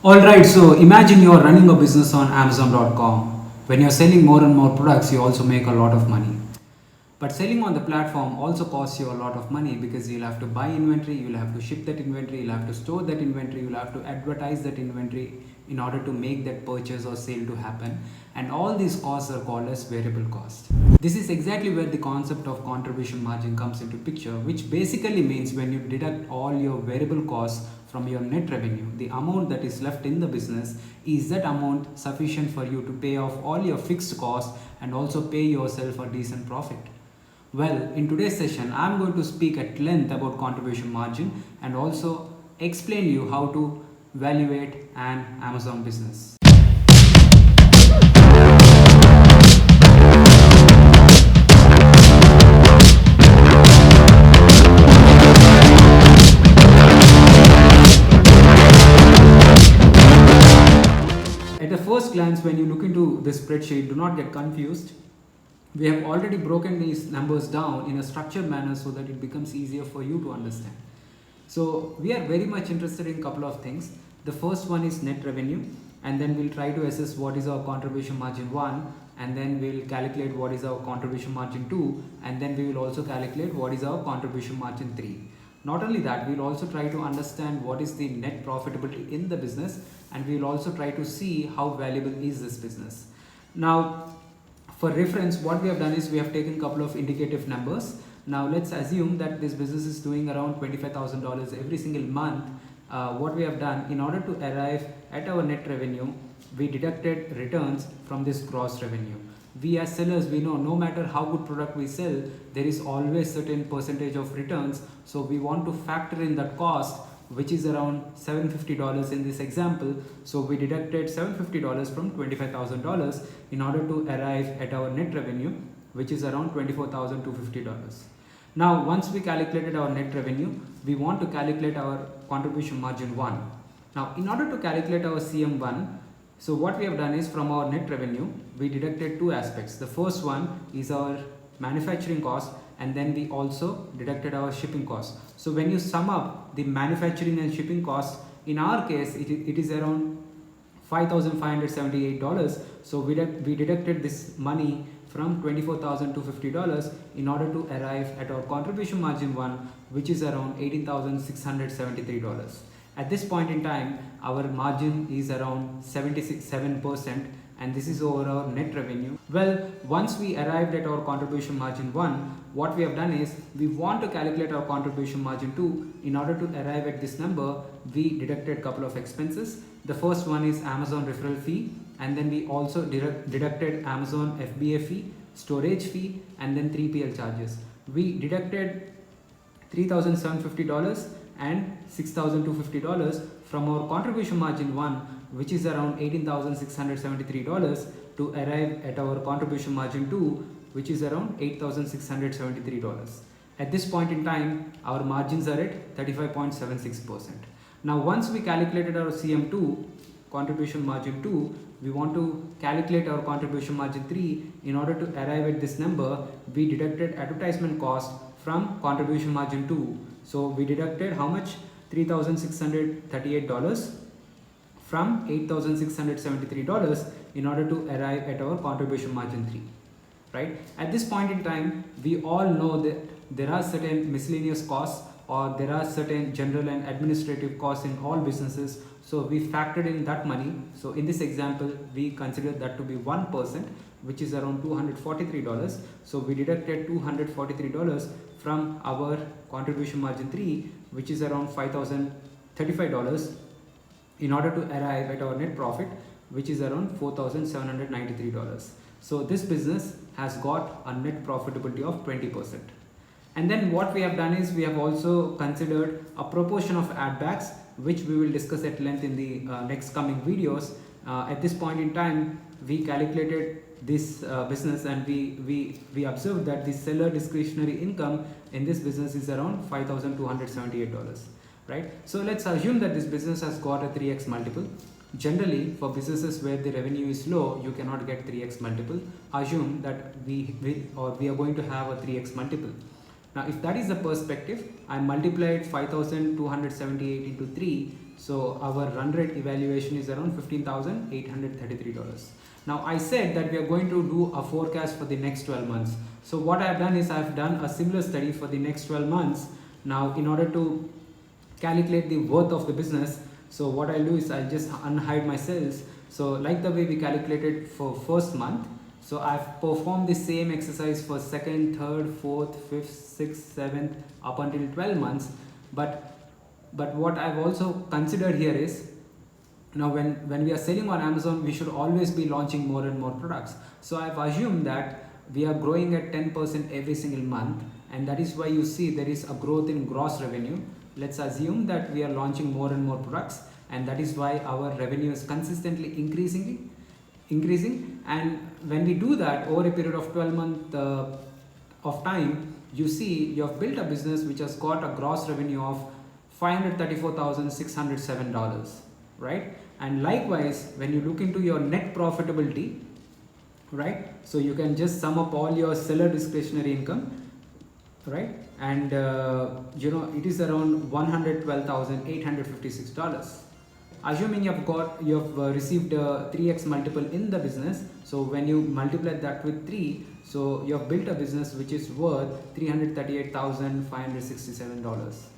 Alright, so imagine you're running a business on Amazon.com. When you're selling more and more products, you also make a lot of money. But selling on the platform also costs you a lot of money because you'll have to buy inventory, you'll have to ship that inventory, you'll have to store that inventory, you'll have to advertise that inventory in order to make that purchase or sale to happen. And all these costs are called as variable cost. This is exactly where the concept of contribution margin comes into picture, which basically means when you deduct all your variable costs from your net revenue, the amount that is left in the business is that amount sufficient for you to pay off all your fixed costs and also pay yourself a decent profit. Well, in today's session, I'm going to speak at length about contribution margin and also explain you how to evaluate an Amazon business. At a first glance, when you look into this spreadsheet, do not get confused. We have already broken these numbers down in a structured manner so that it becomes easier for you to understand. So we are very much interested in a couple of things. The first one is net revenue, and then we'll try to assess what is our contribution margin 1, and then we'll calculate what is our contribution margin 2, and then we will also calculate what is our contribution margin 3. Not only that, we'll also try to understand what is the net profitability in the business, and we'll also try to see how valuable is this business. Now, for reference, what we have done is we have taken a couple of indicative numbers. Now let's assume that this business is doing around $25,000 every single month. What we have done, in order to arrive at our net revenue, we deducted returns from this gross revenue. We as sellers, we know no matter how good product we sell, there is always certain percentage of returns. So we want to factor in that cost, which is around $750 in this example. So we deducted $750 from $25,000 in order to arrive at our net revenue, which is around $24,250. Now, once we calculated our net revenue, we want to calculate our contribution margin 1. Now, in order to calculate our CM1, so what we have done is from our net revenue, we deducted two aspects. The first one is our manufacturing cost, and then we also deducted our shipping cost. So when you sum up the manufacturing and shipping costs, in our case it is around $5,578. So we deducted this money from $24,250 in order to arrive at our contribution margin 1, which is around $18,673. At this point in time, our margin is around 7%, and this is over our net revenue. Well, once we arrived at our contribution margin 1, what we have done is we want to calculate our contribution margin 2. In order to arrive at this number, we deducted a couple of expenses. The first one is Amazon referral fee, and then we also deducted Amazon FBA fee, storage fee, and then 3PL charges. We deducted $3,750 and $6,250 from our contribution margin 1, which is around $18,673, to arrive at our contribution margin 2, which is around $8,673. At this point in time, our margins are at 35.76%. Now, once we calculated our CM2, contribution margin 2, we want to calculate our contribution margin 3. In order to arrive at this number, we deducted advertisement cost from contribution margin 2. So we deducted how much? $3,638 from $8,673 in order to arrive at our contribution margin 3. Right? At this point in time, we all know that there are certain miscellaneous costs, or there are certain general and administrative costs in all businesses. So we factored in that money. So in this example, we considered that to be 1%, which is around $243. So we deducted $243 from our contribution margin 3, which is around $5,035, in order to arrive at our net profit, which is around $4,793. So this business has got a net profitability of 20%. And then what we have done is we have also considered a proportion of add backs, which we will discuss at length in the next coming videos. At this point in time, we calculated this business, and we observed that the seller discretionary income in this business is around $5,278. Right? So let's assume that this business has got a 3x multiple. Generally, for businesses where the revenue is low, you cannot get 3x multiple. Assume that we are going to have a 3x multiple. Now, if that is the perspective, I multiplied 5,278 into 3, So our run rate evaluation is around $15,833. Now I said that we are going to do a forecast for the next 12 months. So what I have done is I have done a similar study for the next 12 months. Now in order to calculate the worth of the business, so what I'll do is I'll just unhide my cells. So like the way we calculated for first month, so I've performed the same exercise for second, third, fourth, fifth, sixth, seventh, up until 12 months. But what I've also considered here is, now when we are selling on Amazon, we should always be launching more and more products. So I've assumed that we are growing at 10% every single month, and that is why you see there is a growth in gross revenue. Let's assume that we are launching more and more products, and that is why our revenue is consistently increasing. And when we do that over a period of 12 months of time, you see you have built a business which has got a gross revenue of $534,607, right? And likewise, when you look into your net profitability, right, so you can just sum up all your seller discretionary income, right, and it is around $112,856. Assuming you have received a 3x multiple in the business, so when you multiply that with 3, so you have built a business which is worth $338,567,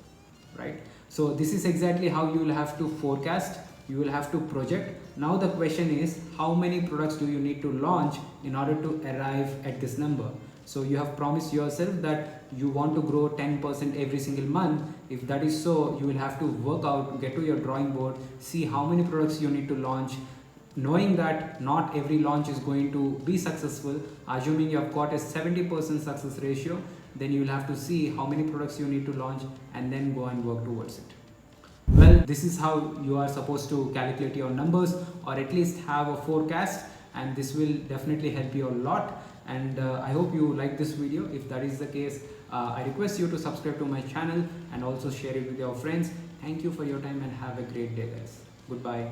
right? So this is exactly how you will have to forecast, you will have to project. Now the question is, how many products do you need to launch in order to arrive at this number? So you have promised yourself that you want to grow 10% every single month. If that is so, you will have to work out, get to your drawing board, see how many products you need to launch, knowing that not every launch is going to be successful. Assuming you have got a 70% success ratio, then you will have to see how many products you need to launch and then go and work towards it. Well, this is how you are supposed to calculate your numbers, or at least have a forecast, and this will definitely help you a lot. And I hope you like this video. If that is the case, I request you to subscribe to my channel and also share it with your friends. Thank you for your time and have a great day, guys. Goodbye.